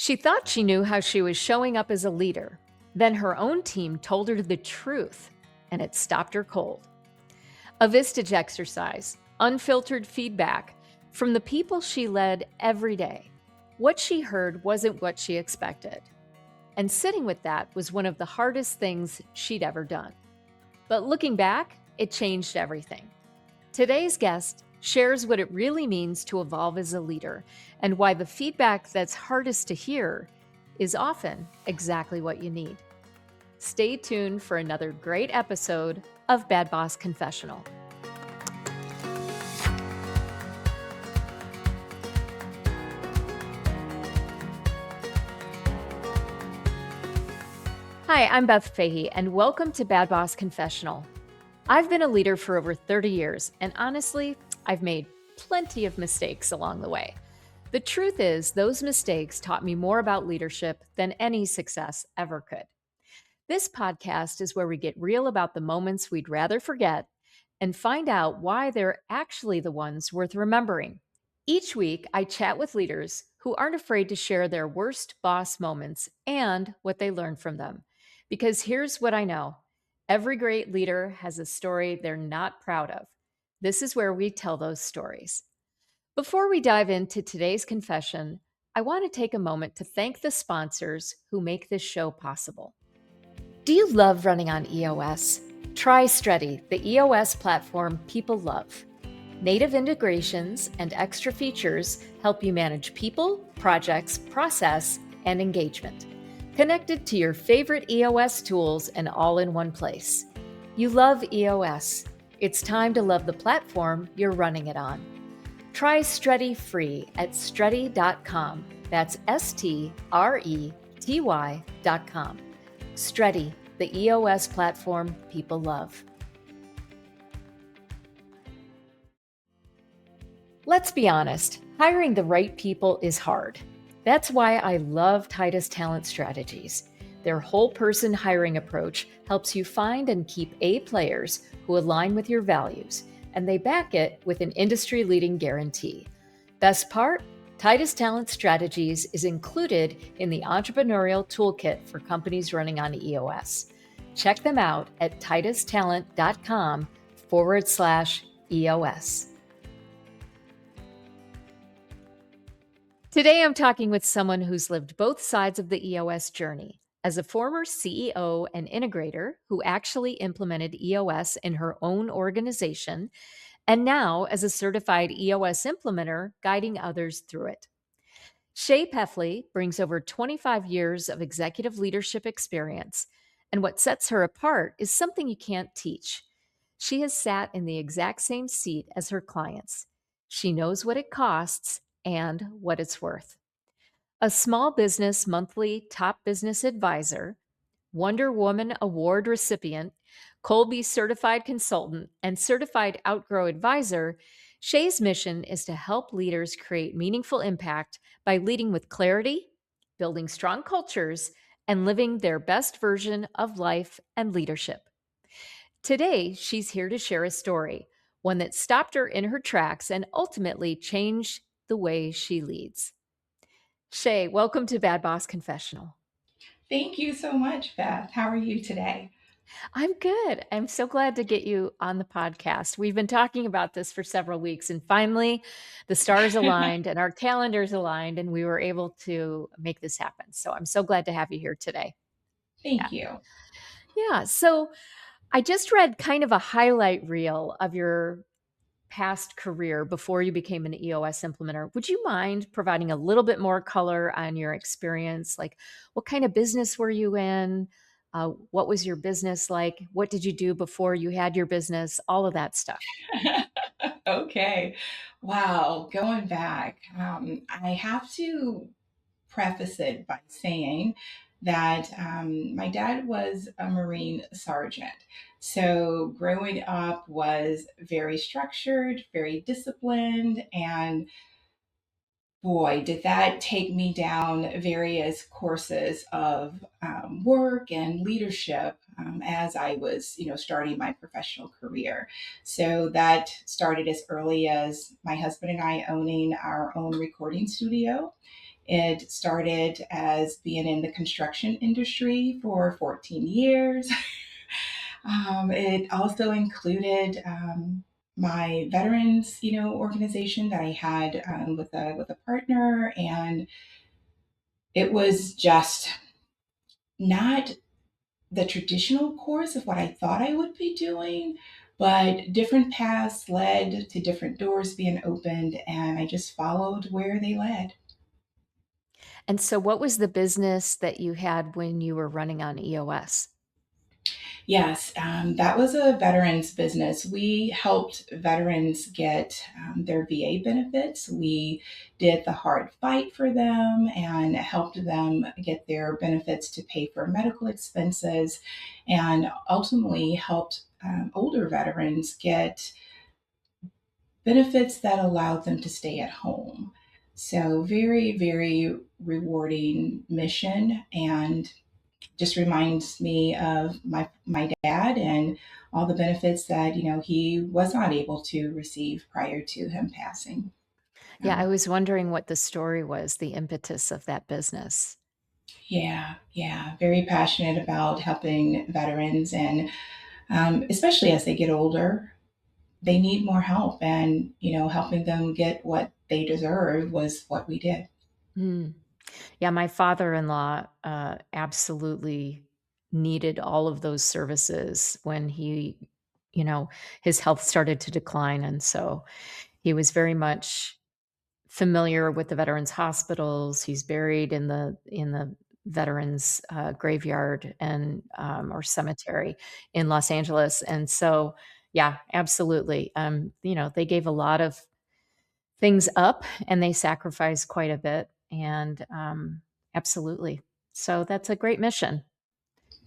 She thought she knew how she was showing up as a leader. Then her own team told her the truth, and it stopped her cold. A Vistage exercise, unfiltered feedback from the people she led every day. What she heard wasn't what she expected. And sitting with that was one of the hardest things she'd ever done. But looking back, it changed everything. Today's guest shares what it really means to evolve as a leader and why the feedback that's hardest to hear is often exactly what you need. Stay tuned for another great episode of Bad Boss Confessional. Hi, I'm Beth Fahey, and welcome to Bad Boss Confessional. I've been a leader for over 30 years, and honestly, I've made plenty of mistakes along the way. The truth is, those mistakes taught me more about leadership than any success ever could. This podcast is where we get real about the moments we'd rather forget and find out why they're actually the ones worth remembering. Each week, I chat with leaders who aren't afraid to share their worst boss moments and what they learned from them. Because here's what I know: every great leader has a story they're not proud of. This is where we tell those stories. Before we dive into today's confession, I want to take a moment to thank the sponsors who make this show possible. Do you love running on EOS? Try Stredi, the EOS platform people love. Native integrations and extra features help you manage people, projects, process, and engagement. Connected to your favorite EOS tools and all in one place. You love EOS. It's time to love the platform you're running it on. Try Stredi free at stredi.com. That's STRETY.com. Stredi, the EOS platform people love. Let's be honest, hiring the right people is hard. That's why I love Titus Talent Strategies. Their whole person hiring approach helps you find and keep A players who align with your values, and they back it with an industry-leading guarantee. Best part? Titus Talent Strategies is included in the entrepreneurial toolkit for companies running on EOS. Check them out at titustalent.com/EOS. Today, I'm talking with someone who's lived both sides of the EOS journey. As a former CEO and integrator who actually implemented EOS in her own organization, and now as a certified EOS implementer guiding others through it. Shea Peffly brings over 25 years of executive leadership experience, and what sets her apart is something you can't teach. She has sat in the exact same seat as her clients. She knows what it costs and what it's worth. A small business monthly top business advisor, Wonder Woman Award recipient, Colby certified consultant, and certified Outgrow advisor, Shea's mission is to help leaders create meaningful impact by leading with clarity, building strong cultures, and living their best version of life and leadership. Today, she's here to share a story, one that stopped her in her tracks and ultimately changed the way she leads. Shea, welcome to Bad Boss Confessional. Thank you so much, Beth. How are you today? I'm good. I'm so glad to get you on the podcast. We've been talking about this for several weeks, and finally, the stars aligned and our calendars aligned, and we were able to make this happen. So I'm so glad to have you here today. Yeah. Thank you. Yeah. So I just read kind of a highlight reel of your past career before you became an EOS implementer. Would you mind providing a little bit more color on your experience? Like, what kind of business were you in? What was your business like? What did you do before you had your business? All of that stuff. Okay. Wow. Going back, I have to preface it by saying that my dad was a Marine sergeant. So growing up was very structured, very disciplined, and boy, did that take me down various courses of work and leadership as I was, starting my professional career. So that started as early as my husband and I owning our own recording studio It started as being in the construction industry for 14 years. It also included my veterans, organization that I had with a partner, and it was just not the traditional course of what I thought I would be doing, but different paths led to different doors being opened, and I just followed where they led. And so what was the business that you had when you were running on EOS? Yes, that was a veterans business. We helped veterans get their VA benefits. We did the hard fight for them and helped them get their benefits to pay for medical expenses, and ultimately helped older veterans get benefits that allowed them to stay at home. So, very, very rewarding mission, and just reminds me of my dad and all the benefits that he was not able to receive prior to him passing. Yeah, I Um, was wondering what the story was, the impetus of that business. yeah, yeah, very passionate about helping veterans, and especially as they get older, they need more help, and helping them get what they deserve was what we did. Mm. Yeah, my father-in-law, absolutely needed all of those services when you know, his health started to decline, and so he was very much familiar with the veterans hospitals. He's buried in the veterans, graveyard and, or cemetery in Los Angeles, and so, yeah, absolutely. They gave a lot of things up and they sacrificed quite a bit, and, absolutely. So that's a great mission.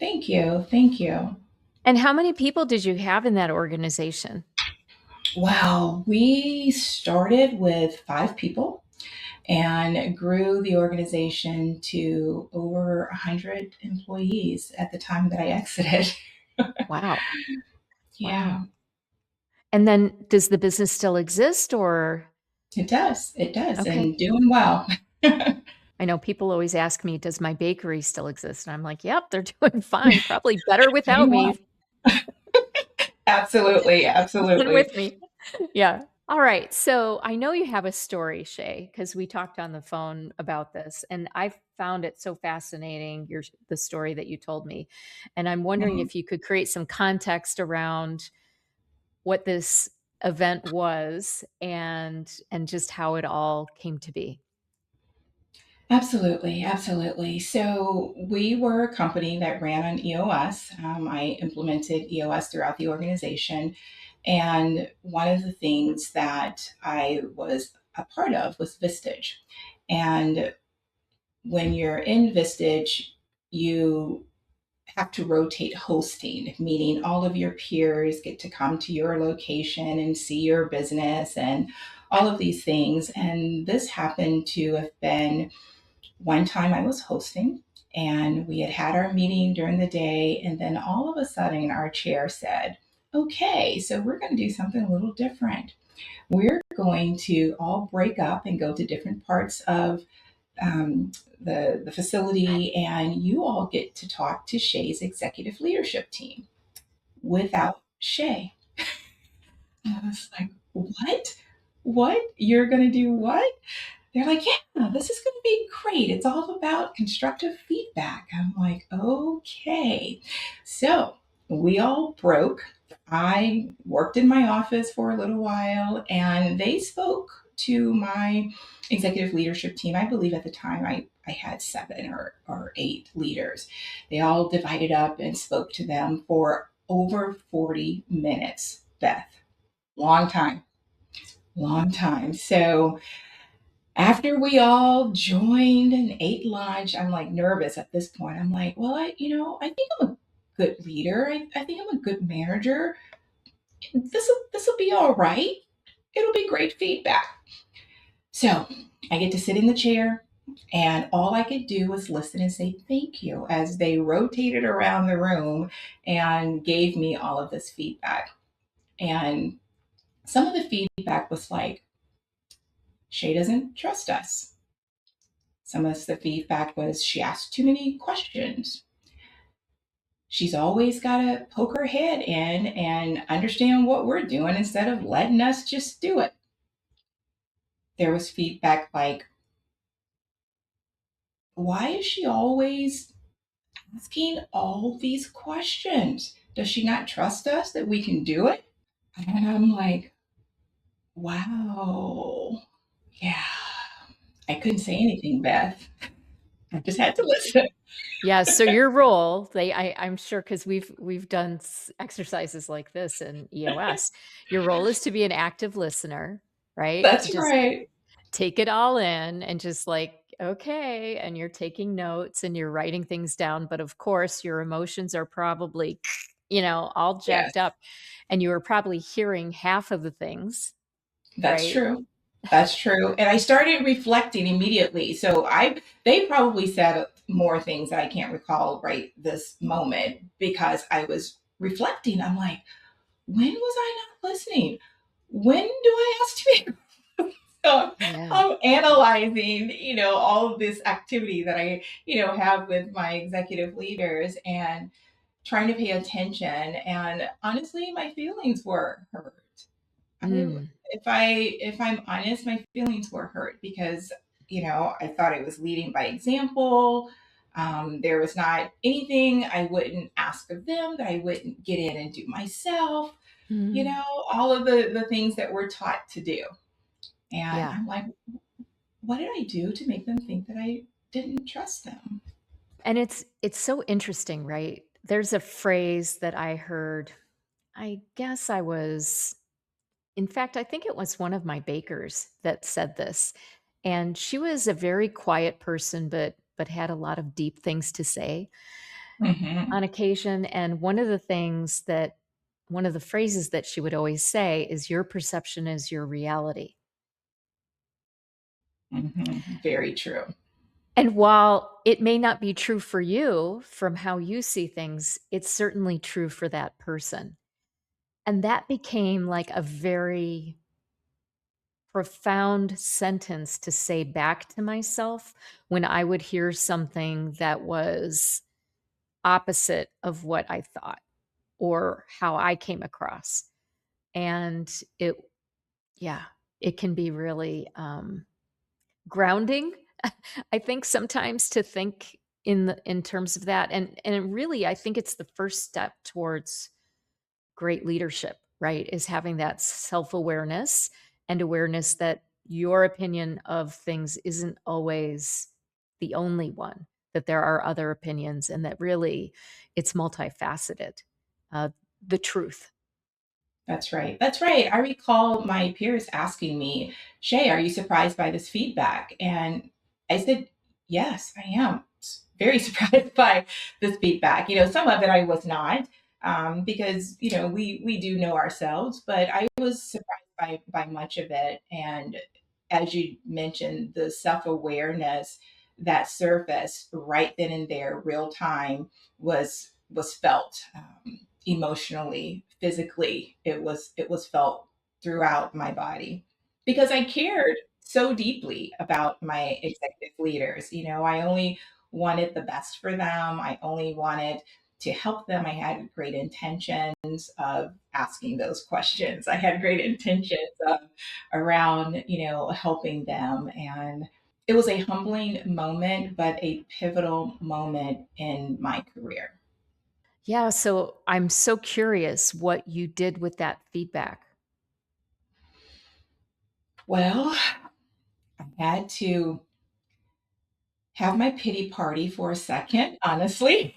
Thank you, thank you. And how many people did you have in that organization? Wow, we started with 5 people and grew the organization to over 100 employees at the time that I exited. Wow, Yeah, wow. And then does the business still exist or it does. It does, okay. and doing well. I know people always ask me, "Does my bakery still exist?" And I'm like, "Yep, they're doing fine, probably better without Doing well. me Absolutely, than absolutely. with me." Yeah. All right. So I know you have a story, Shay, because we talked on the phone about this, and I found it so fascinating, the story that you told me. And I'm wondering Mhm. if you could create some context around what this event was and just how it all came to be. Absolutely, absolutely. So we were a company that ran on EOS. I implemented EOS throughout the organization. And one of the things that I was a part of was Vistage. And when you're in Vistage, you have to rotate hosting, meaning all of your peers get to come to your location and see your business and all of these things. And this happened to have been one time I was hosting, and we had had our meeting during the day. And then all of a sudden, our chair said, "Okay, so we're going to do something a little different. We're going to all break up and go to different parts of the facility, and you all get to talk to Shay's executive leadership team without Shay." And I was like, "What? What? You're going to do what?" They're like, "Yeah, this is going to be great. It's all about constructive feedback." I'm like, "Okay." So we all broke. I worked in my office for a little while, and they spoke to my executive leadership team. I believe at the time I had 7 or 8 leaders. They all divided up and spoke to them for over 40 minutes, Beth. Long time, long time. So after we all joined and ate lunch, I'm like nervous at this point. I'm like, well, I think I'm a good leader. I think I'm a good manager. This will be all right. It'll be great feedback. So I get to sit in the chair, and all I could do was listen and say thank you as they rotated around the room and gave me all of this feedback. And some of the feedback was like, Shay doesn't trust us. Some of the feedback was she asked too many questions. She's always got to poke her head in and understand what we're doing instead of letting us just do it. There was feedback like, why is she always asking all these questions? Does she not trust us that we can do it? And I'm like, wow. Yeah. I couldn't say anything, Beth. I just had to listen. Yeah, so your role, I'm sure because we've done exercises like this in EOS. Your role is to be an active listener, right? That's Just right. take it all in and just like, okay, and you're taking notes and you're writing things down, but of course your emotions are probably, all Yes, jacked up, and you were probably hearing half of the things, that's right? true. That's true. And I started reflecting immediately. So they probably said more things that I can't recall right this moment because I was reflecting. I'm like, when was I not listening? When do I ask to be? So Yeah. I'm analyzing, all of this activity that I, have with my executive leaders and trying to pay attention. And honestly, my feelings were hurt. I, Mm. if I'm honest, my feelings were hurt because, I thought I was leading by example. There was not anything I wouldn't ask of them that I wouldn't get in and do myself. Mm. All of the things that we're taught to do. And Yeah. I'm like, what did I do to make them think that I didn't trust them? And it's so interesting, right? There's a phrase that I heard, I guess I was in fact, I think it was one of my bakers that said this. And she was a very quiet person, but had a lot of deep things to say Hmm. on occasion. And one of the phrases that she would always say is your perception is your reality. Hmm. Very true. And while it may not be true for you from how you see things, it's certainly true for that person. And that became like a very profound sentence to say back to myself when I would hear something that was opposite of what I thought or how I came across. And it, yeah, it can be really grounding. I think sometimes to think in terms of that, and really, I think it's the first step towards great leadership, right? Is having that self awareness and awareness that your opinion of things isn't always the only one, that there are other opinions, and that really it's multifaceted. Uh, the truth. That's right. That's right. I recall my peers asking me, Shay, are you surprised by this feedback? And I said, yes, I am very surprised by this feedback. Some of it I was not, because, we do know ourselves, but I was surprised by much of it. And as you mentioned, the self awareness that surfaced right then and there, real time, was felt. Emotionally, physically, it was felt throughout my body because I cared so deeply about my executive leaders. I only wanted the best for them. I only wanted to help them. I had great intentions of asking those questions. I had great intentions of around, helping them. And it was a humbling moment, but a pivotal moment in my career. Yeah. So I'm so curious what you did with that feedback. Well, I had to have my pity party for a second, honestly.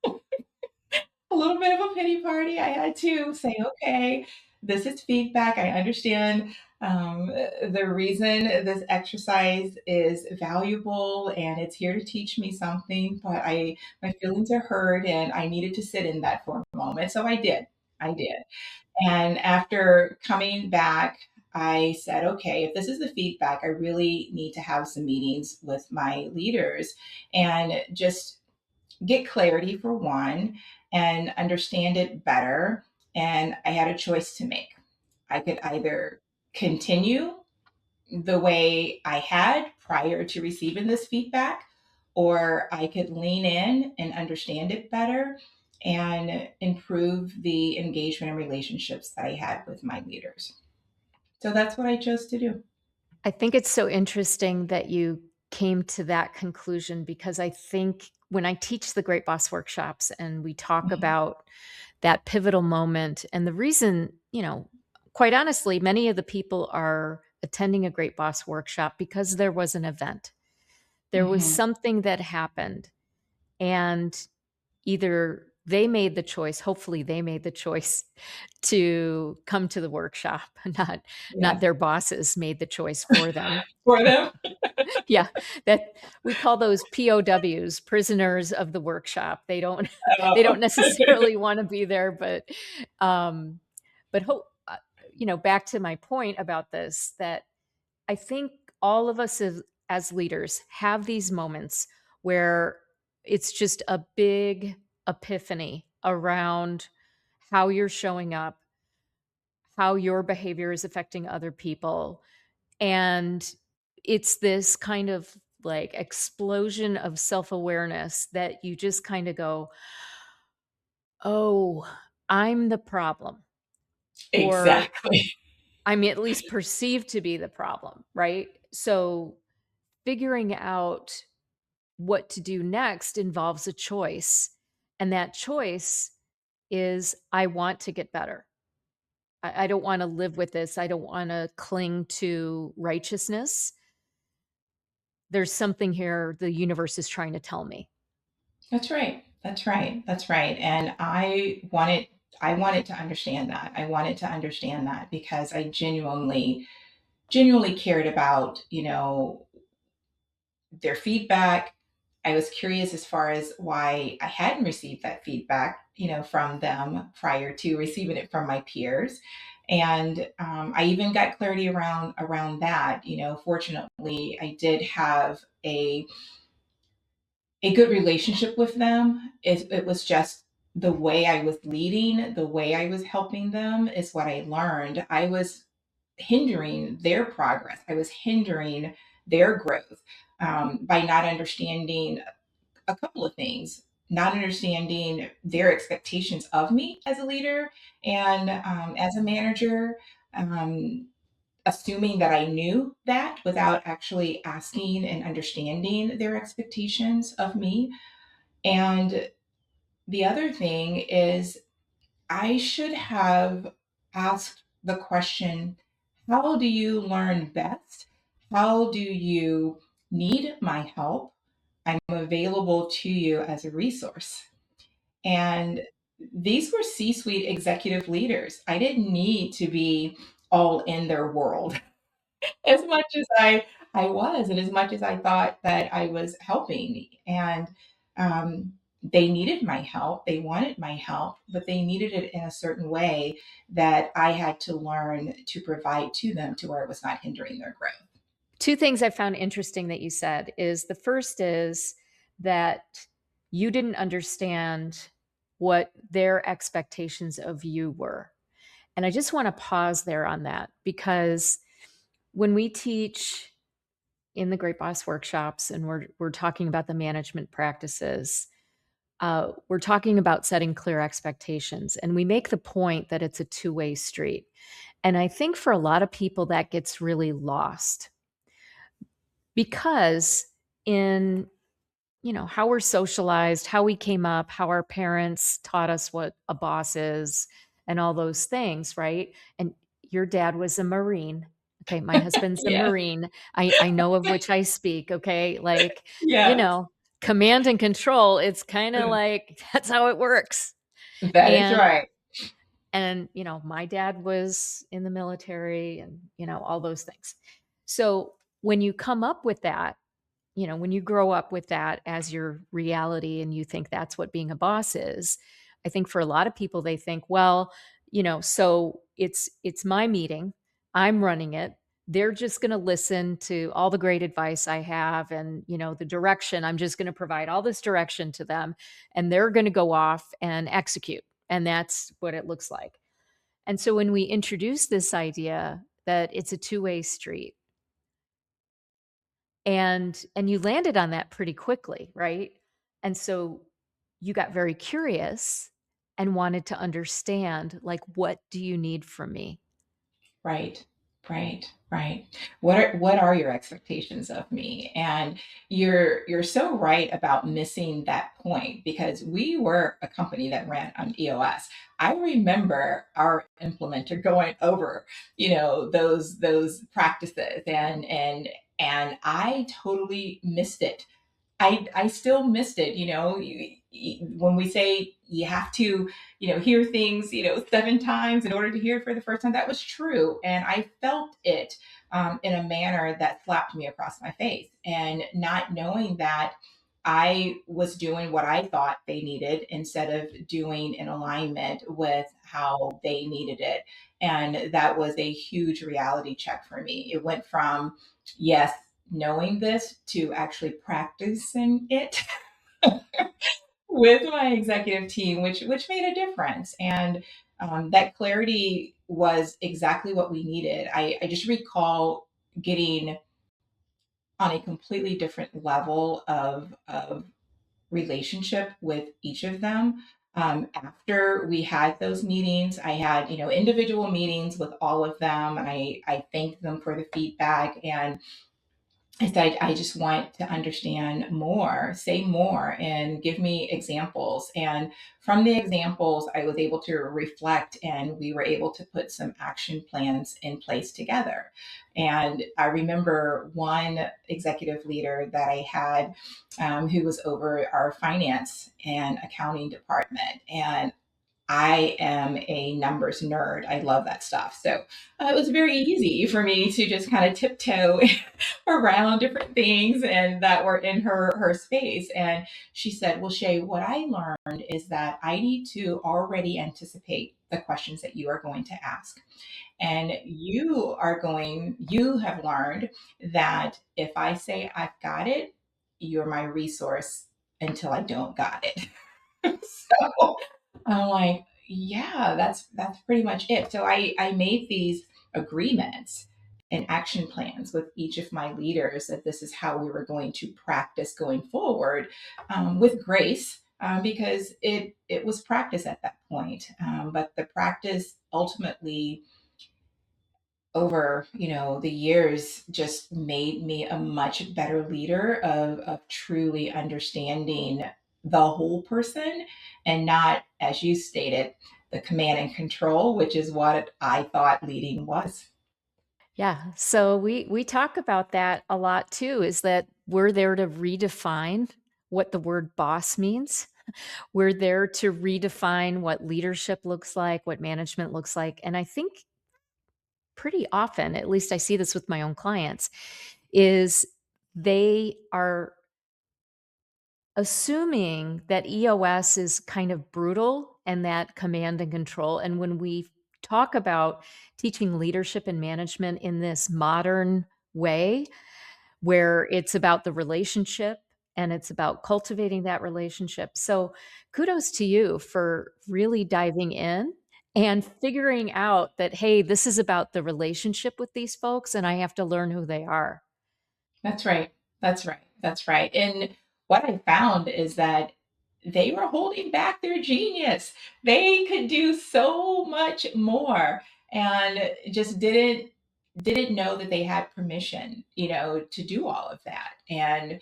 A little bit of a pity party. I had to say, okay, this is feedback. I understand the reason this exercise is valuable and it's here to teach me something, but my feelings are hurt and I needed to sit in that for a moment. So I did. I did. And after coming back, I said, okay, if this is the feedback, I really need to have some meetings with my leaders and just get clarity for one and understand it better. And I had a choice to make. I could either continue the way I had prior to receiving this feedback, or I could lean in and understand it better and improve the engagement and relationships that I had with my leaders. So that's what I chose to do. I think it's so interesting that you came to that conclusion because I think when I teach the Great Boss workshops and we talk Mhm. about that pivotal moment, and the reason, quite honestly, many of the people are attending a Great Boss workshop because there was an event. There was Mhm. something that happened, and either they made the choice, hopefully they made the choice to come to the workshop, not Yeah. their bosses made the choice for them. For them. Yeah, that we call those POWs, prisoners of the workshop. They don't they Oh. don't necessarily wanna be there, um, but back to my point about this, that I think all of us as leaders have these moments where it's just a big epiphany around how you're showing up, how your behavior is affecting other people, and it's this kind of like explosion of self-awareness that you just kind of go, "Oh, I'm the problem," or Exactly. I'm at least perceived to be the problem, right? So figuring out what to do next involves a choice. And that choice is I want to get better. I don't want to live with this. I don't want to cling to righteousness. There's something here the universe is trying to tell me. That's right. That's right. That's right. And I wanted to understand that. I wanted to understand that because I genuinely cared about, their feedback. I was curious as far as why I hadn't received that feedback, from them prior to receiving it from my peers. And I even got clarity around that. Fortunately, I did have a good relationship with them. It was just the way I was leading, the way I was helping them is what I learned. I was hindering their progress. I was hindering their growth by not understanding a couple of things. Not understanding their expectations of me as a leader and as a manager, um, assuming that I knew that without actually asking and understanding their expectations of me. And the other thing is, I should have asked the question, how do you learn best? How do you need my help? I'm available to you as a resource. And these were C suite executive leaders. I didn't need to be all in their world as much as I was, and as much as I thought that I was helping. And they needed my help. They wanted my help, but they needed it in a certain way that I had to learn to provide to them to where it was not hindering their growth. Two things I found interesting that you said is the first is that you didn't understand what their expectations of you were. And I just want to pause there on that because when we teach in the Great Boss workshops and we're talking about the management practices, we're talking about setting clear expectations, and we make the point that it's a two-way street. And I think for a lot of people that gets really lost because in how we're socialized, how we came up, how our parents taught us what a boss is, and all those things, right? And your dad was a Marine. Okay, my husband's a Yes, Marine. I know of which I speak. Okay, like you yes, know, command and control. It's kind of like that's how it works. that is And right. my dad was in the military, and all those things. So when you come up with that, when you grow up with that as your reality and you think that's what being a boss is, I think for a lot of people they think, well, so it's my meeting, I'm running it. They're just going to listen to all the great advice I have and, the direction. I'm just going to provide all this direction to them and they're going to go off and execute. And that's what it looks like. And so when we introduce this idea that it's a two-way street, And you landed on that pretty quickly, right? And so you got very curious and wanted to understand, like, what do you need from me? Right. Right. Right. What are your expectations of me? And you're so right about missing that point because we were a company that ran on EOS. I remember our implementer going over, those practices and I totally missed it. I still missed it. When we say you have to, hear things, seven times in order to hear it for the first time, that was true, and I felt it in a manner that slapped me across my face, and not knowing that I was doing what I thought they needed instead of doing in alignment with how they needed it, and that was a huge reality check for me. It went from yes, knowing this to actually practicing it with my executive team, which made a difference. And that clarity was exactly what we needed. I just recall getting on a completely different level of relationship with each of them. After we had those meetings, I had individual meetings with all of them, and I thanked them for the feedback, and I said, I just want to understand more, say more, and give me examples. And from the examples, I was able to reflect and we were able to put some action plans in place together. And I remember one executive leader that I had who was over our finance and accounting department. And I am a numbers nerd. I love that stuff. So it was very easy for me to just kind of tiptoe around different things and that were in her space. And she said, "Well, Shay, what I learned is that I need to already anticipate the questions that you are going to ask. And you have learned that if I say I've got it, you're my resource until I don't got it." So I'm like, yeah, that's pretty much it. So I made these agreements and action plans with each of my leaders that this is how we were going to practice going forward, with grace, because it was practice at that point. But the practice ultimately over the years just made me a much better leader of truly understanding the whole person and not, as you stated, the command and control, which is what I thought leading was. Yeah, so we talk about that a lot too, is that we're there to redefine what the word boss means. We're there to redefine what leadership looks like, what management looks like. And I think pretty often, at least I see this with my own clients, is they are assuming that EOS is kind of brutal and that command and control. And when we talk about teaching leadership and management in this modern way, where it's about the relationship and it's about cultivating that relationship. So kudos to you for really diving in and figuring out that, hey, this is about the relationship with these folks and I have to learn who they are. That's right. That's right. That's right. And what I found is that they were holding back their genius. They could do so much more and just didn't know that they had permission, to do all of that. And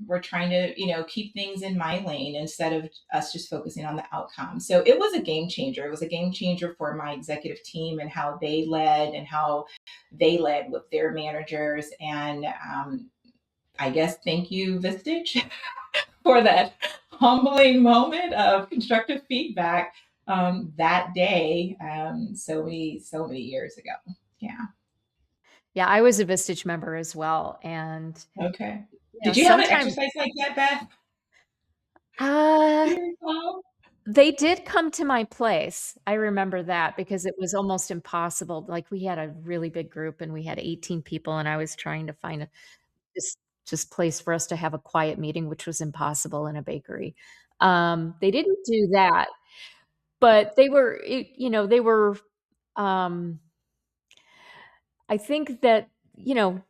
we're trying to, keep things in my lane instead of us just focusing on the outcome. So it was a game changer. It was a game changer for my executive team and how they led and how they led with their managers. And I guess thank you, Vistage, for that humbling moment of constructive feedback that day, so many years ago. Yeah. Yeah, I was a Vistage member as well. And, Okay. you know, Did you have an sometimes exercise like that, Beth? Do uh you recall? they did come to my place. I remember that because it was almost impossible. Like we had a really big group and we had 18 people and I was trying to find a just just place for us to have a quiet meeting, which was impossible in a bakery. They didn't do that, but they were, um I think that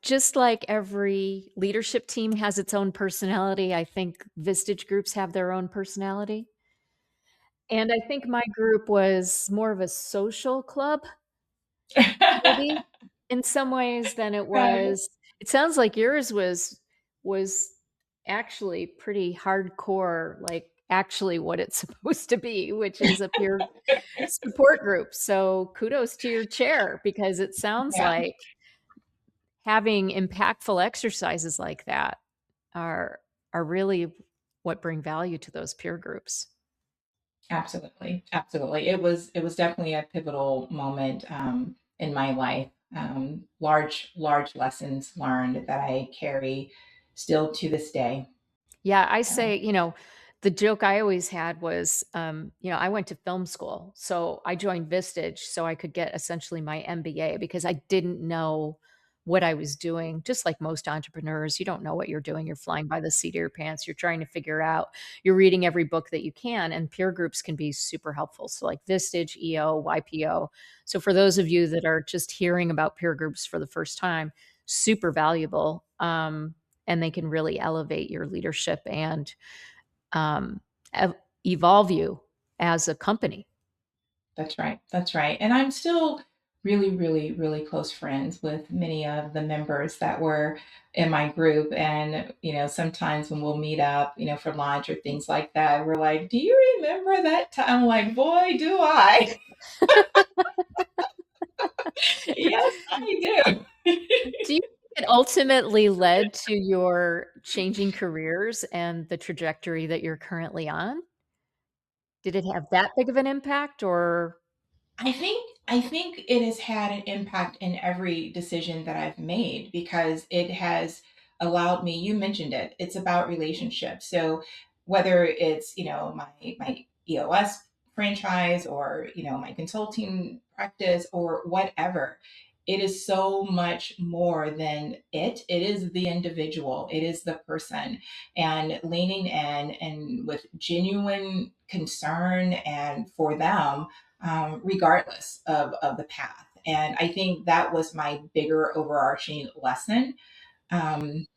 just like every leadership team has its own personality, I think Vistage groups have their own personality. And I think my group was more of a social club, maybe, in some ways than it Right. was. It sounds like yours was actually pretty hardcore, like, actually what it's supposed to be, which is a peer support group. So kudos to your chair because it sounds Yeah, like having impactful exercises like that are are really what bring value to those peer groups. absolutely. Absolutely. It was definitely a pivotal moment in my life. Large lessons learned that I carry still to this day. Yeah, I So, say, the joke I always had was, I went to film school, so I joined Vistage so I could get essentially my MBA because I didn't know what I was doing. Just like most entrepreneurs, you don't know what you're doing. You're flying by the seat of your pants. You're trying to figure out. You're reading every book that you can, and peer groups can be super helpful. So, like Vistage, EO, YPO. So, for those of you that are just hearing about peer groups for the first time, super valuable. And they can really elevate your leadership and um, ev- evolve you as a company. that's right. That's right. And I'm still really close friends with many of the members that were in my group. And, sometimes when we'll meet up, for lunch or things like that, we're like, do you remember that time? I'm like, boy, do I. Yes, I do. Do you think it ultimately led to your changing careers and the trajectory that you're currently on? Did it have that big of an impact or I think it has had an impact in every decision that I've made because it has allowed me, you mentioned it, it's about relationships. So whether it's, my EOS franchise or, my consulting practice or whatever, it is so much more than it. It is the individual, it is the person, and leaning in and with genuine concern and for them, regardless of the path. And I think that was my bigger overarching lesson, um,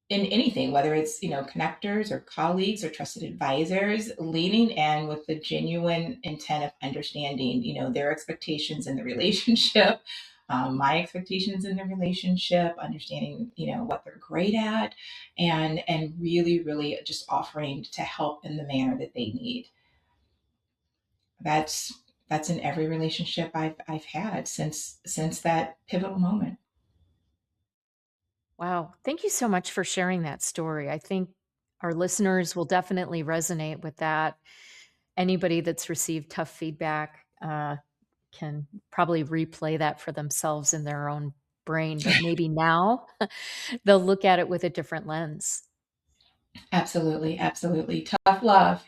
in anything, whether it's, connectors or colleagues or trusted advisors, leaning in with the genuine intent of understanding, their expectations in the relationship, my expectations in the relationship, understanding, what they're great at, and really just offering to help in the manner that they need. That's in every relationship I've had since that pivotal moment. wow, thank you so much for sharing that story. I think our listeners will definitely resonate with that. Anybody that's received tough feedback can probably replay that for themselves in their own brain, but maybe now they'll look at it with a different lens. Absolutely, absolutely. Tough love,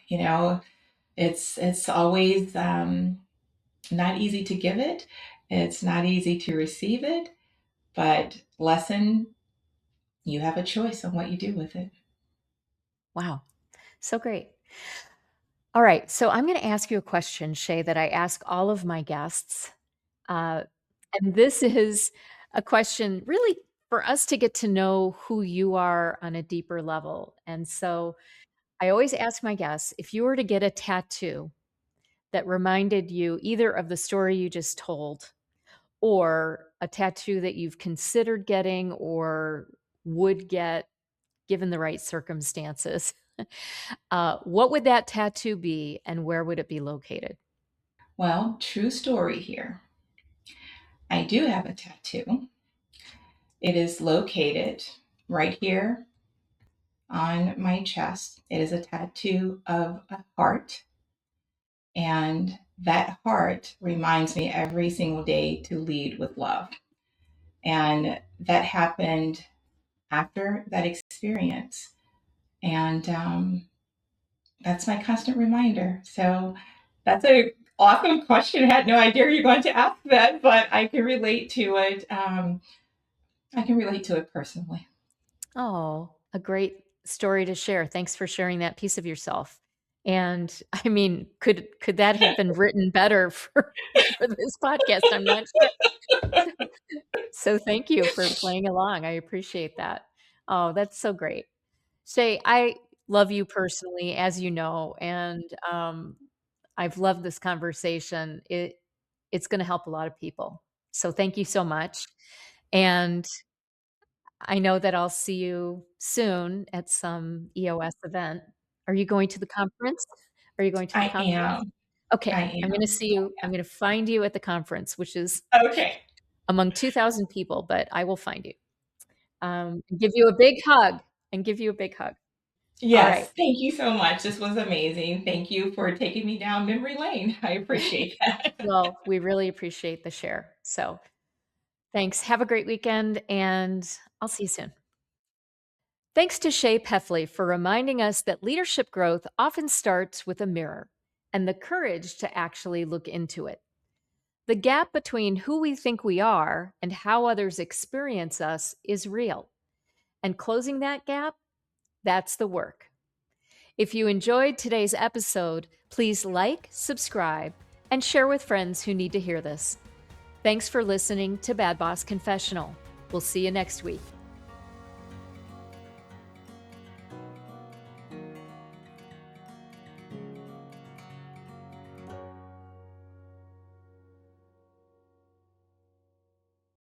it's always not easy to give it. It's not easy to receive it, but lesson, you have a choice on what you do with it. Wow, so great. All right, so I'm going to ask you a question, Shay, that I ask all of my guests. Uh, and this is a question really for us to get to know who you are on a deeper level. And so I always ask my guests if you were to get a tattoo that reminded you either of the story you just told or a tattoo that you've considered getting or would get given the right circumstances, what would that tattoo be and where would it be located? Well, true story here. I do have a tattoo. It is located right here on my chest. It is a tattoo of a heart. And that heart reminds me every single day to lead with love. And that happened after that experience. And that's my constant reminder. So that's a awesome question. I had no idea you were going to ask that, but I can relate to it. I can relate to it personally. Oh, a great story to share. Thanks for sharing that piece of yourself. And I mean, could that have been written better for for this podcast? I'm not sure. So thank you for playing along. I appreciate that. Oh, that's so great. Shay, I love you personally, as you know, and I've loved this conversation. It's going to help a lot of people. So thank you so much. And I know that I'll see you soon at some EOS event. Are you going to the conference? Are you going to the I conference? am. Okay, I I'm going am. to see you. I'm going to find you at the conference, which is Okay. among 2,000 people, but I will find you. Give you a big hug and give you a big hug. All right. Yes. Thank you so much. This was amazing. Thank you for taking me down memory lane. I appreciate that. Well, we really appreciate the share. So thanks. Have a great weekend, and I'll see you soon. Thanks to Shea Peffly for reminding us that leadership growth often starts with a mirror and the courage to actually look into it. The gap between who we think we are and how others experience us is real. And closing that gap, that's the work. If you enjoyed today's episode, please like, subscribe, and share with friends who need to hear this. Thanks for listening to Bad Boss Confessional. We'll see you next week.